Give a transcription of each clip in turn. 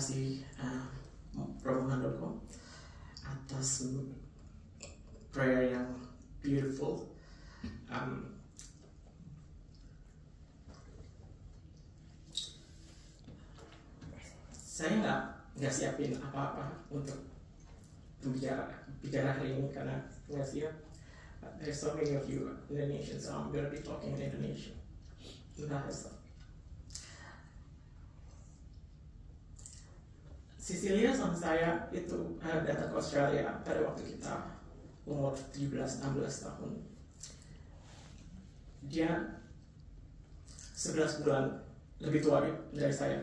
kasih Bro Handoko atas prayer yang beautiful. Saya nggak siapin apa-apa untuk bicara hari ini karena nggak siap. There's so many of you Indonesian, so I'm gonna be talking in Indonesian. Bahasa. Cecilia sama saya itu datang ke Australia pada waktu kita umur 17-16 tahun. Dia 11 bulan lebih tua dari saya.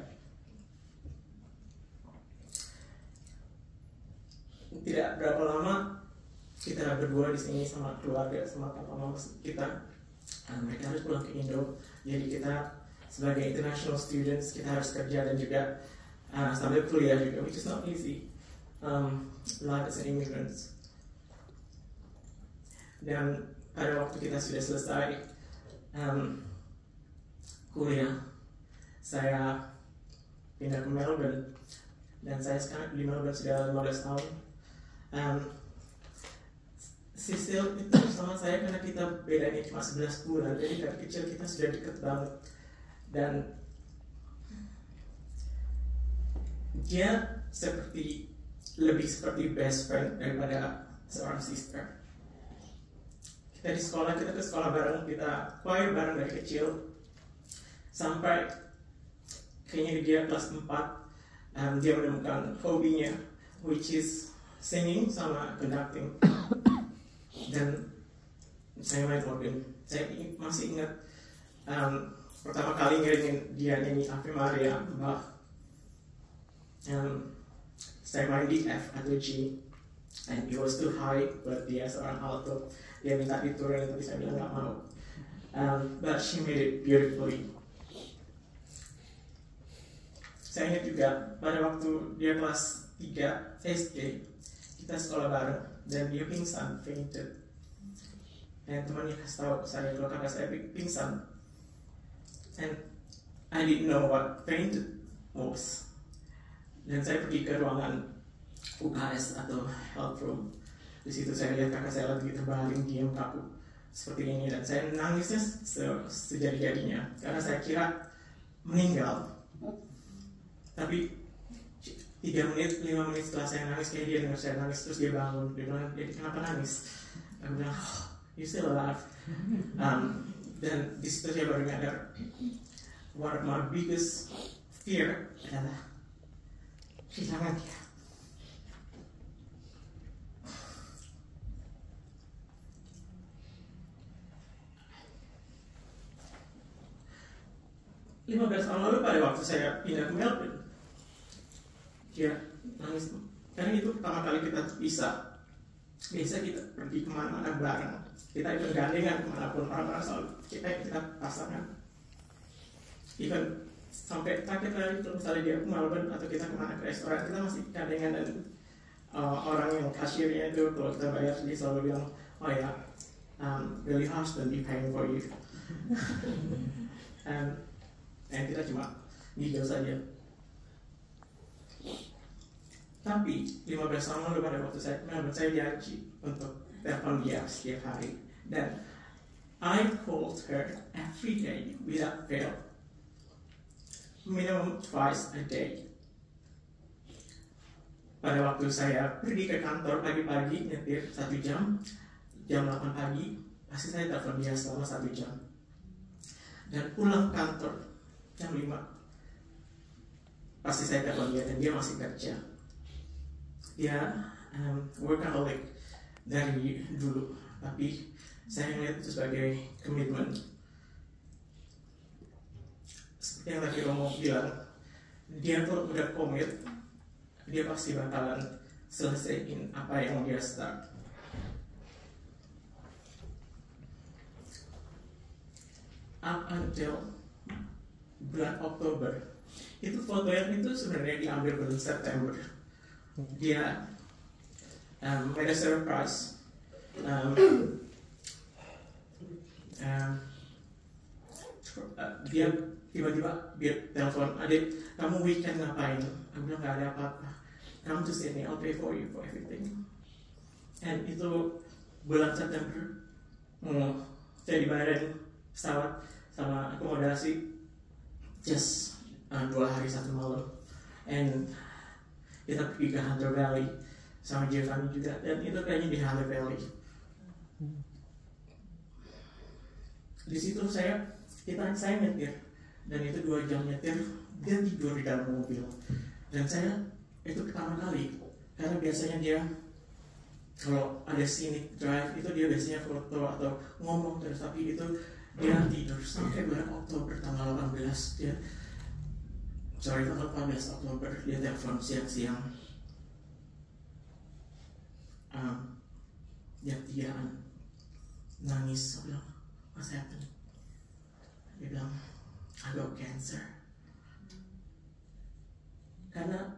Tidak berapa lama kita berdua di sini sama keluarga, sama papa mama kita. Mereka harus pulang ke Indo, jadi kita sebagai international students kita harus kerja dan juga sambil kuliah juga, which is not easy. Life as an immigrants. Dan pada waktu kita sudah selesai kuliah, saya pindah ke Melbourne dan saya sekarang di Melbourne sudah 15 tahun. Cecil itu sama saya karena kita bedanya cuma 11 bulan, jadi dari kecil kita sudah dekat banget. Dan dia lebih seperti best friend daripada seorang sister. Kita di sekolah, kita ke sekolah bareng, kita choir bareng dari kecil sampai kayaknya dia kelas 4 dia menemukan hobinya, which is singing sama conducting. Dan saya main organ. Saya masih ingat pertama kali ngiringin dia nyanyi Ave Maria Bach. Saya main di F atau G, and it was too high buat dia seorang alto. Dia minta diturunin tapi saya bilang nggak mau. But she made it beautifully. Saya ingat juga pada waktu dia kelas 3 SD, kita sekolah bareng dan dia pingsan, fainted. Dan temannya kasih tahu saya kalau kakak saya pingsan. And I didn't know what fainted was. Dan saya pergi ke ruangan UKS atau health room. Di situ saya lihat kakak saya lagi terbaring diam kaku seperti ini, dan saya nangisnya sejadi-jadinya karena saya kira meninggal. Tapi 3 menit, 5 menit setelah saya nangis, kayak dia dengar saya nangis, terus dia bangun. Dia bilang, "Jadi kenapa nangis?" Aku bilang, "Oh, you still alive." Dan di situ saya baru nyadar, one of my biggest fear adalah kehilangan dia. Lima 15 tahun lalu pada waktu saya pindah ke Melbourne, dia nangis karena itu pertama kali kita bisa. Biasa kita pergi kemana-mana bareng, kita ikut gandengan kemanapun, orang-orang selalu kita pasangan. Even sampai terakhir kali itu misalnya dia ke Melbourne atau kita kemana ke restoran, kita masih gandengan. Dan orang yang kasirnya itu kalau kita bayar dia selalu bilang, "Oh ya, really husband be paying for you." Dan kita cuma gigil saja. Tapi 15 tahun lalu pada waktu saya janji untuk telepon dia setiap hari. Dan I called her every day without fail. Minimum twice a day. Pada waktu saya pergi ke kantor pagi-pagi nyetir 1 jam 8 pagi, pasti saya telepon dia selama 1 jam. Dan pulang kantor jam 5, pasti saya telepon dia dan dia masih kerja. Dia workaholic dari dulu, tapi saya melihat itu sebagai komitmen. Seperti yang tadi Romo bilang, dia tuh udah komit, dia pasti bakalan selesaiin apa yang dia start. Up until bulan Oktober, itu foto yang itu sebenarnya diambil bulan September. Dia made a surprise. Dia tiba-tiba dia telepon, adik kamu weekend ngapain? Aku bilang gak ada apa-apa, come to Sydney, I'll pay for you for everything. And itu bulan September, saya dibayarin pesawat sama akomodasi just 2 hari 1 malam, and kita pergi ke Hunter Valley sama Giovanni juga, dan itu kayaknya di Hunter Valley. Di situ saya nyetir, dan itu 2 jam nyetir, dia tidur di dalam mobil. Dan saya itu pertama kali, karena biasanya dia kalau ada scenic drive itu dia biasanya foto atau ngomong terus, tapi itu dia tidur sampai bulan Oktober tanggal 18 dia, tanggal 14 Oktober dia telepon siang-siang, jam-3-an, nangis. Aku bilang, what's happening? Dia bilang, I got cancer. Karena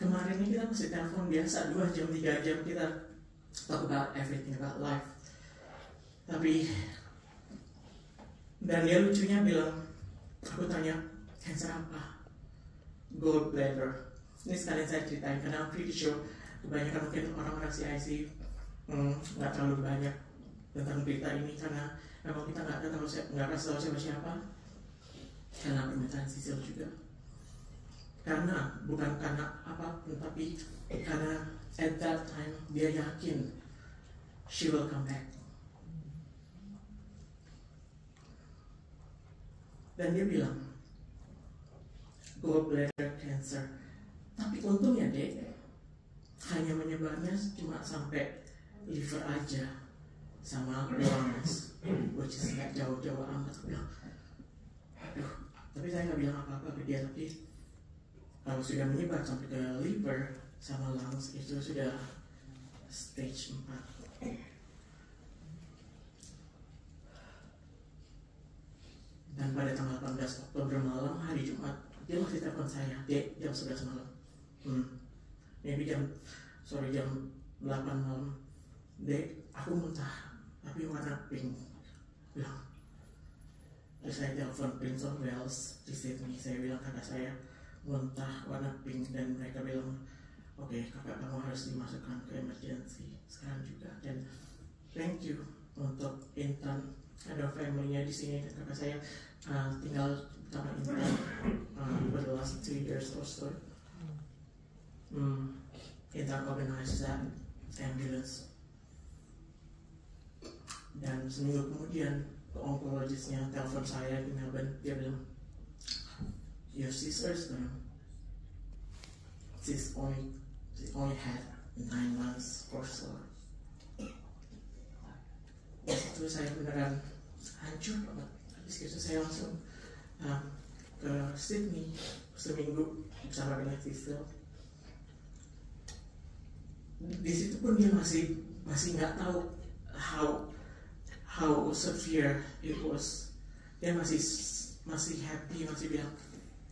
kemarin ini kita masih telepon biasa 2 jam 3 jam, kita talk about everything about life. Tapi dan dia lucunya bilang, aku tanya, cancer apa? Gallbladder. Ini sekalian saya ceritain karena I'm pretty sure kebanyakan mungkin orang-orang CIC nggak terlalu banyak tentang berita ini, karena memang kita nggak kasih tahu siapa-siapa karena permintaan Sisil juga. Karena bukan karena apapun, tapi karena at that time dia yakin she will come back. Dan dia bilang gallbladder cancer, tapi untungnya dek hanya menyebarnya cuma sampai liver aja sama lungs, which is nggak jauh-jauh amat. Aku bilang, aduh, tapi saya nggak bilang apa-apa ke dia. Tapi kalau sudah menyebar sampai ke liver sama lungs itu sudah stage 4. Dan pada tanggal 18 Oktober malam, hari Jumat, dia masih telepon saya, dek, jam 11 malam. Maybe jam 8 malam. Dek, aku muntah, tapi warna pink. Bilang. Terus saya telepon Prince of Wales di Sydney. Saya bilang kakak saya muntah warna pink, dan mereka bilang, oke, kakak kamu harus dimasukkan ke emergency sekarang juga. Dan thank you untuk Intan, ada family-nya di sini, dan kakak saya tinggal sama Intan for the last 2 years or so. Intan organize that ambulance. Dan seminggu kemudian onkologisnya telepon saya di Melbourne. Dia bilang, your sister's gone. She only had 9 months or so. Itu saya beneran hancur banget. Habis itu saya langsung ke Sydney seminggu bersama dengan Sisil. Di situ pun dia masih nggak tahu how severe it was. Dia masih happy, masih bilang,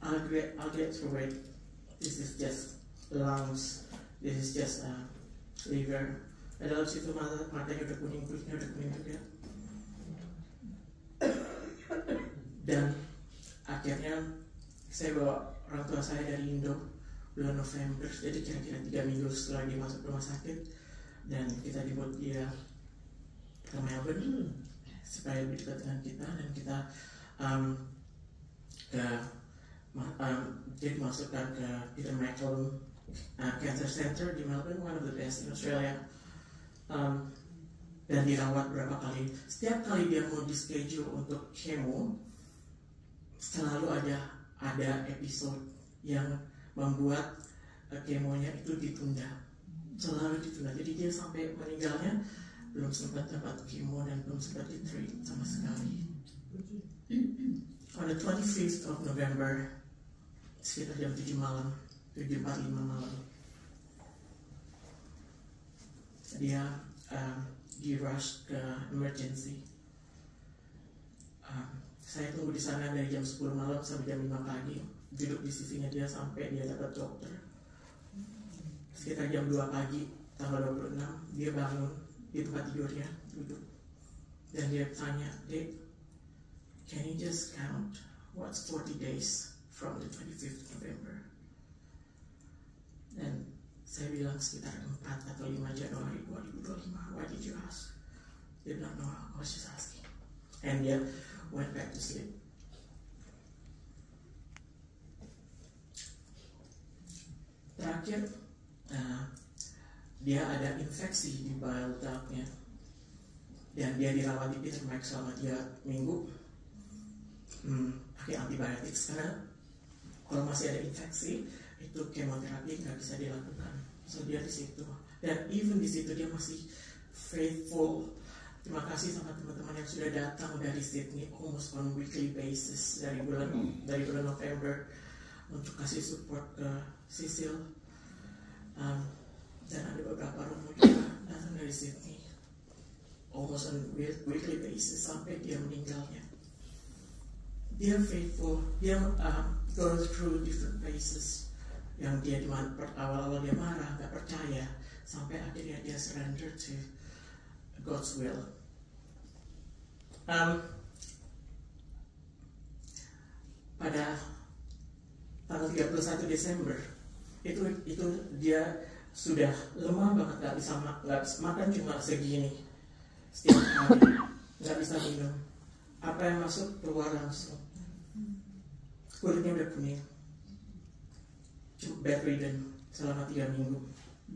I'll get through it. This is just lungs. This is just liver. Dalam situ matanya udah kuning, kulitnya udah kuning juga. Dan akhirnya saya bawa orang tua saya dari Indo bulan November, jadi kira-kira 3 minggu setelah dia masuk rumah sakit, dan kita jemput dia ke Melbourne supaya lebih dekat dengan kita, dan kita dia dimasukkan ke Peter MacCallum Cancer Center di Melbourne, one of the best in Australia. Dan dirawat berapa kali. Setiap kali dia mau di schedule untuk chemo, selalu ada episode yang membuat kemonya itu ditunda, selalu ditunda. Jadi dia sampai meninggalnya belum sempat dapat kemo dan belum sempat di-treat sama sekali. On the 25th of November, sekitar jam 7 malam, 7:45 malam, dia di rush ke emergency. Saya tunggu di sana dari jam 10 malam sampai jam 5 pagi, duduk di sisinya dia sampai dia dapat dokter. Sekitar jam 2 pagi tanggal 26 dia bangun di tempat tidurnya, duduk, dan dia tanya, Dek, can you just count what's 40 days from the 25th November. Dan saya bilang sekitar 4 atau 5 Januari 2025. Why did you ask? Dia bilang, no, I was just asking. And dia went back to sleep. Terakhir, dia ada infeksi di bile duct-nya. Dan dia dirawat di Peter Mac selama 3 minggu. Pakai antibiotik karena kalau masih ada infeksi itu kemoterapi nggak bisa dilakukan. So dia di situ. Dan even di situ dia masih faithful. Terima kasih sama teman-teman yang sudah datang dari Sydney almost on weekly basis dari bulan November untuk kasih support ke Cecil. Dan ada beberapa romo juga datang dari Sydney almost on weekly basis sampai dia meninggalnya. Dia faithful, dia go through different phases yang dia di awal-awal dia marah, gak percaya, sampai akhirnya dia surrender to God's will. Pada tanggal 31 Desember itu dia sudah lemah banget, gak bisa makan, cuma segini setiap hari, gak bisa minum. Apa yang masuk keluar langsung. Kulitnya udah kuning, bedridden selama 3 minggu.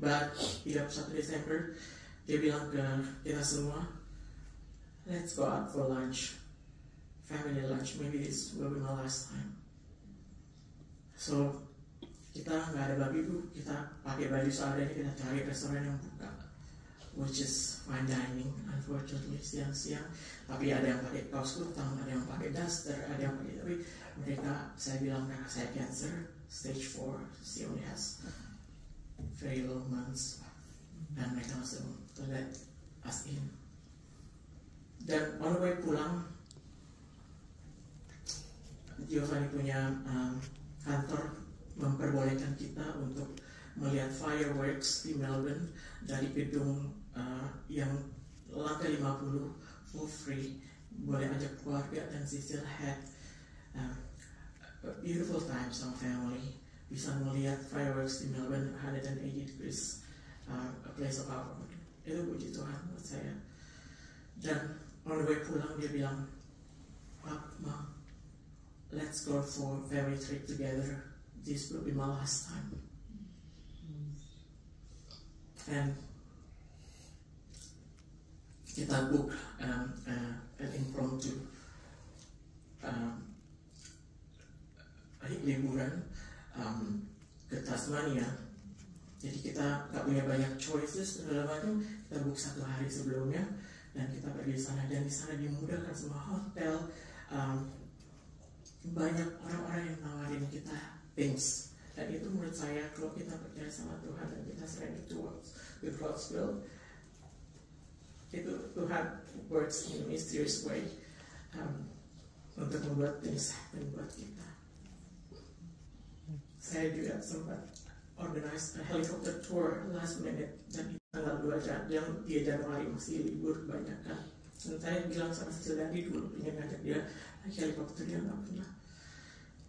But 31 Desember dia bilang ke kita semua, let's go out for lunch, family lunch, maybe this will be my last time. So kita nggak ada babi bu, kita pakai baju seadanya, kita cari restoran yang buka, which is fine dining. Unfortunately siang-siang, tapi ada yang pakai kaos kutang, ada yang pakai duster, ada yang pakai, tapi mereka, saya bilang karena saya cancer stage 4, she only has very low months, dan mereka langsung to let us in. Dan on the way pulang, Giovanni punya kantor memperbolehkan kita untuk melihat fireworks di Melbourne dari gedung yang lantai 50 full free, boleh ajak keluarga, dan Cecil had a beautiful time sama family, bisa melihat fireworks di Melbourne 180 degrees, a place of our own. Itu puji Tuhan buat saya. Dan on the way pulang dia bilang, Pap, Mom, let's go for family trip together. This will be my last time. And kita book an impromptu liburan ke Tasmania. Jadi kita gak punya banyak choices segala macam. Kita book 1 hari sebelumnya dan kita pergi di sana. Dan di sana dimudahkan semua hotel. Banyak orang-orang yang nawarin kita things. Dan itu menurut saya, kalau kita percaya sama Tuhan dan kita surrender towards the God's will, itu Tuhan works in a mysterious way untuk membuat things happen buat kita. Saya juga sempat organize a helicopter tour last minute, dan tanggal 2 Januari masih libur banyak kan. Dan saya bilang sama Cecil Dandi dulu pengen ngajak dia naik helikopter, dia nggak pernah.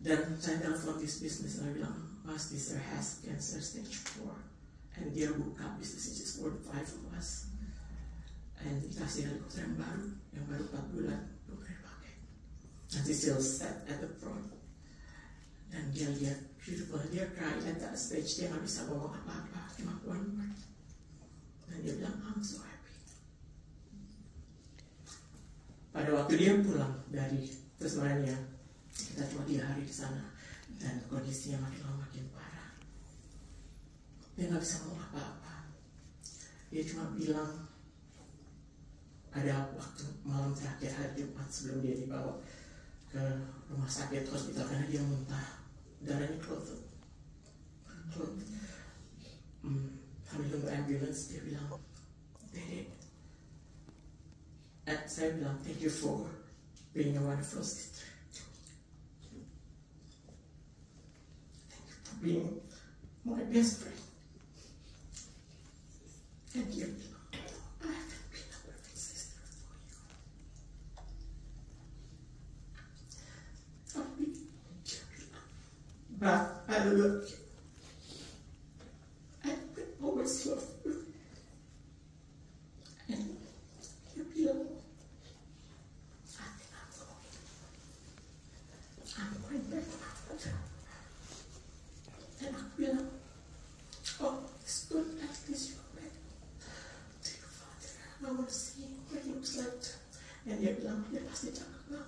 Dan saya telepon this business dan bilang, Mas, this has cancer stage 4, and dia buka bisnis just for the 5 of us, and dikasih helikopter yang baru 4 bulan belum pernah pakai. And Cecil sat at the front, dan dia lihat beautiful, dia cry at that stage, dia nggak bisa ngomong apa-apa, cuma one word, dan dia bilang, I'm so happy. Pada waktu dia pulang dari Tasmania, kita cuma 3 hari di sana, dan kondisinya makin lama makin parah. Dia nggak bisa ngomong apa-apa. Dia cuma bilang, ada waktu malam terakhir hari Jumat sebelum dia dibawa ke rumah sakit hospital karena dia muntah, darahnya clotted. Kami tunggu ambulance, dia bilang, Dede, saya bilang, thank you for being a wonderful sister. Thank you for being my best friend. Thank you. I haven't been a perfect sister for you. I've been love you. I will always love you. And dia bilang, I think I'm going back to my father. Dan aku bilang, oh, it's good, at least you're back to your father. I want to see what he looks like. Dan dia bilang, dia pasti cakep lah.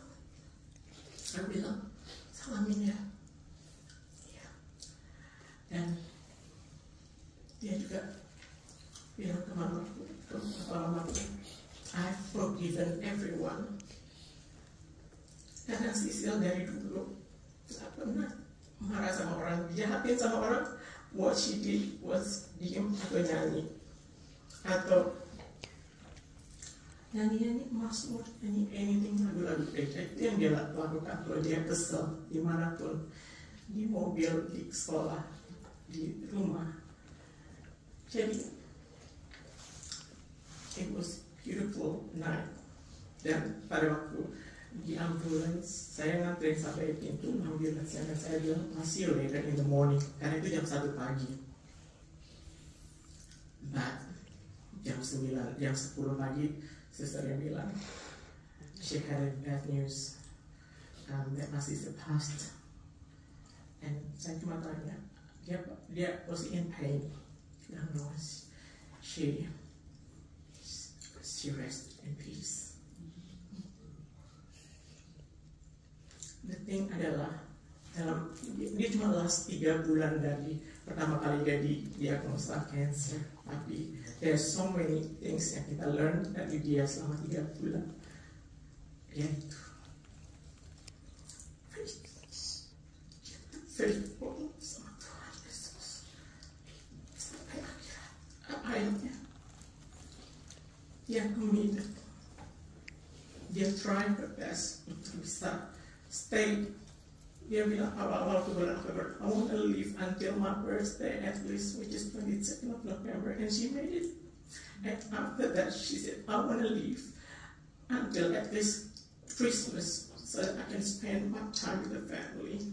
Aku bilang, salamin ya. Iya. Dan dia juga bilang ke mamaku, I've forgiven everyone. Karena Sisil dari dulu gak pernah marah sama orang, dijahatin sama orang. What she did was diem atau nyanyi, atau nyanyi Mazmur, nyanyi anything, lagu-lagu gereja. Itu yang dia lakukan kalau dia kesel dimanapun, di mobil, di sekolah, di rumah. Jadi it was beautiful night. Dan pada waktu di ambulans, saya nganterin sampai pintu ambulans, dan saya bilang masih later in the morning, karena itu jam 1 pagi. But jam 9, jam 10 pagi, susternya bilang she had a bad news, that my sister passed. And saya cuma tanya, dia was in pain. Bilang no, she rested in peace. The thing adalah, dia cuma last 3 bulan dari pertama kali dia didiagnosa cancer, tapi there's so many things yang kita learn dari dia selama 3 bulan. Yaitu faithful sama Tuhan Yesus sampai akhirat. Apa ayatnya? Dia committed, dia try her best untuk bisa stay. Dia bilang awal-awal ke bulan Oktober, I want to live until my birthday at least, which is 22nd of November, and she made it. And after that, she said, I want to live until at least Christmas, so that I can spend my time with the family.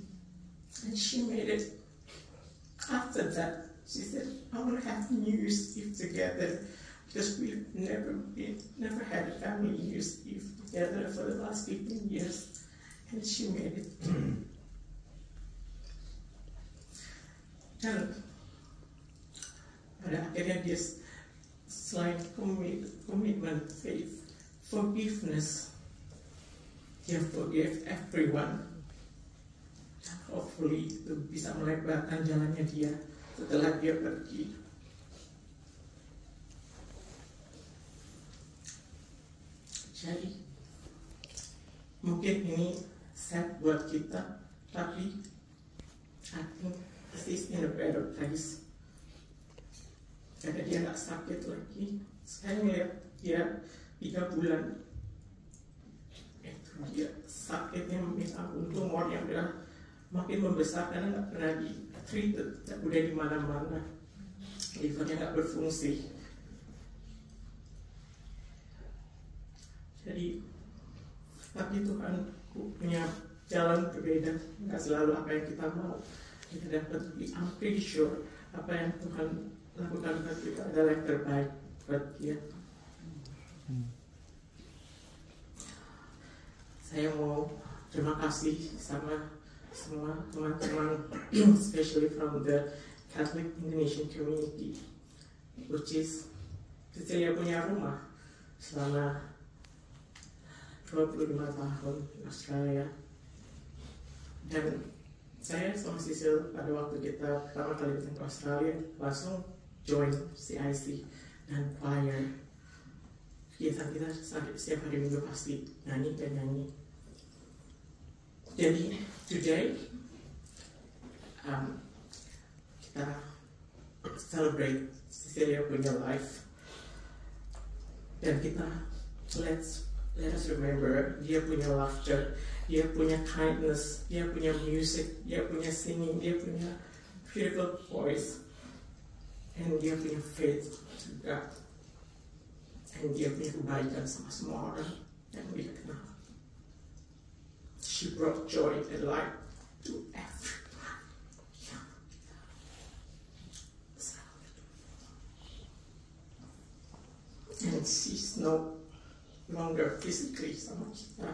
And she made it. After that, she said, I want to have New Year's Eve together, because we've never had a family New Year's Eve together for the last 15 years. And she made it. Dan pada akhirnya dia selain commitment, faith, forgiveness, dia forgive everyone. Dan hopefully itu bisa melebarkan jalannya dia setelah dia pergi. Jadi mungkin ini sad buat kita, tapi I think this is in a better place. Karena dia gak sakit lagi. Saya ngeliat dia 3 bulan itu dia sakitnya minta ampun, tumor yang udah makin membesar karena gak pernah di-treated, udah di mana-mana, livernya gak berfungsi. Jadi tapi Tuhan punya jalan berbeda, nggak selalu apa yang kita mau kita dapat. I'm pretty sure apa yang Tuhan lakukan buat kita adalah yang terbaik buat dia. Saya mau terima kasih sama semua teman-teman, especially from the Catholic Indonesian community, which is saya punya rumah selama 25 tahun di Australia. Dan saya sama Sisil pada waktu kita pertama kali datang ke Australia langsung join CIC dan choir. Kegiatan kita setiap hari Minggu pasti nyanyi dan nyanyi. Jadi today kita celebrate Cecilia punya life, dan kita let us remember dia punya laughter, dia punya kindness, dia punya music, dia punya singing, dia punya beautiful voice, and dia punya faith to God, and dia punya kebaikan sama semua orang yang dia kenal. She brought joy and light to everyone. Yeah. no longer physically sama kita,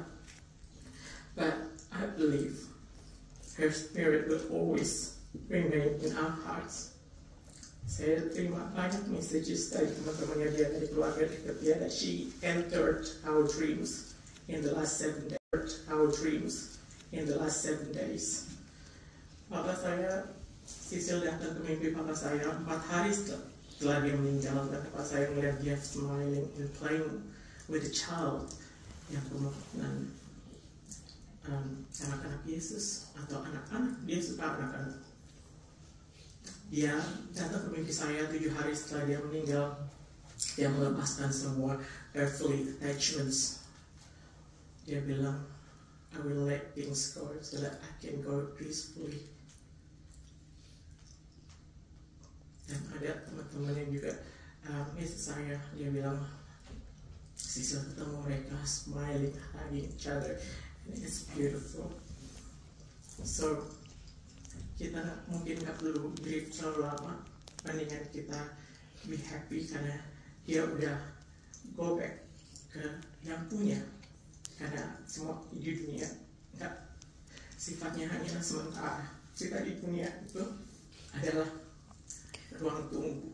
but I believe her spirit will always remain in our hearts. Saya terima banyak messages dari teman-temannya dia, dari keluarga dekat dia, that she entered our dreams in the last 7 days. Papa saya, Sisil datang ke mimpi papa saya 4 hari setelah dia meninggal, dan papa saya melihat dia smiling and playing with a child yang kemungkinan anak-anak Yesus atau anak-anak, dia suka anak-anak. Dia datang ke mimpi saya 7 hari setelah dia meninggal. Dia melepaskan semua earthly attachments. Dia bilang, I will let things go so that I can go peacefully. Dan ada teman-teman yang juga message saya, dia bilang, Sisil ketemu mereka smiling, hugging each other, and it's beautiful. So kita mungkin nggak perlu grieve terlalu lama, mendingan kita be happy karena dia udah go back ke yang punya, karena semua di dunia nggak sifatnya hanya sementara. Kita di dunia itu adalah ruang tunggu.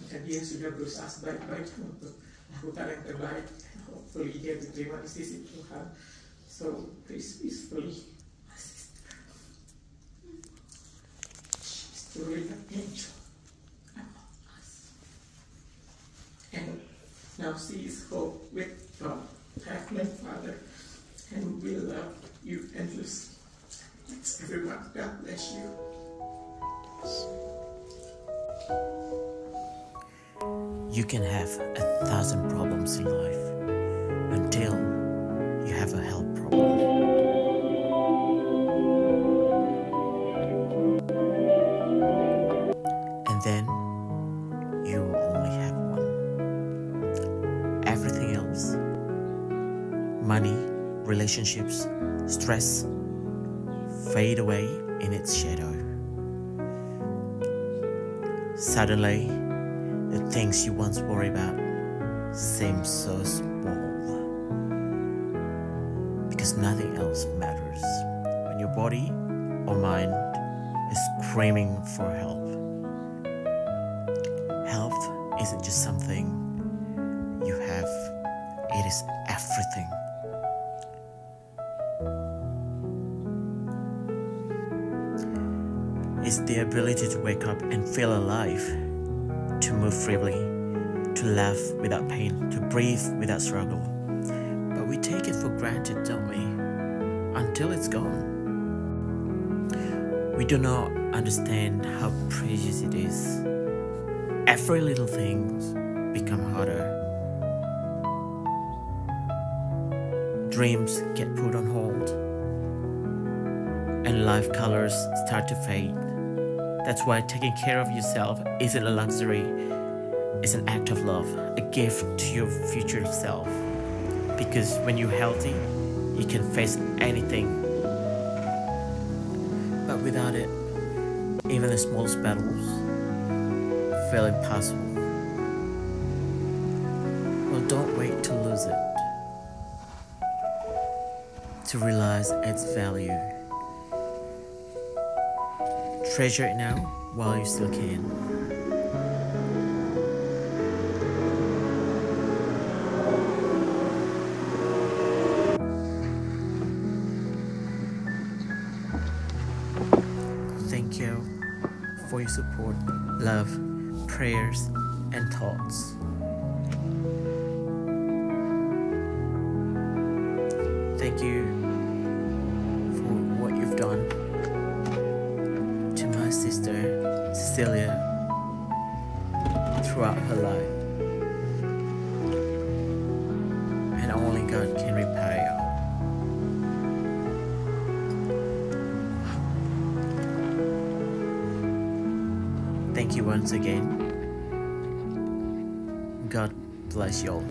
Jika dia sudah berusaha sebaik-baiknya untuk lakukan yang terbaik, hopefully dia diterima di sisi Tuhan. So please peacefully. Really an angel among us. And now she is hope with God, Heavenly Father, and we love you endlessly. Thanks everyone. God bless you. You can have 1,000 problems in life until you have a health problem. Then you only have one. Everything else, money, relationships, stress, fade away in its shadow. Suddenly, the things you once worried about seem so small, because nothing else matters when your body or mind is screaming for help. Health isn't just something you have, it is everything. It's the ability to wake up and feel alive, to move freely, to laugh without pain, to breathe without struggle. But we take it for granted, don't we? Until it's gone. We do not understand how precious it is. Every little thing become harder. Dreams get put on hold, and life colors start to fade. That's why taking care of yourself isn't a luxury, it's an act of love, a gift to your future self. Because when you're healthy, you can face anything. But without it, even the smallest battles feel impossible. Well, don't wait to lose it, to realize its value. Treasure it now while you still can. Thank you for your support, love, prayers, and thoughts. Thank you for what you've done to my sister Cecilia throughout her life, and only God can repay you. Thank you once again. God bless you all.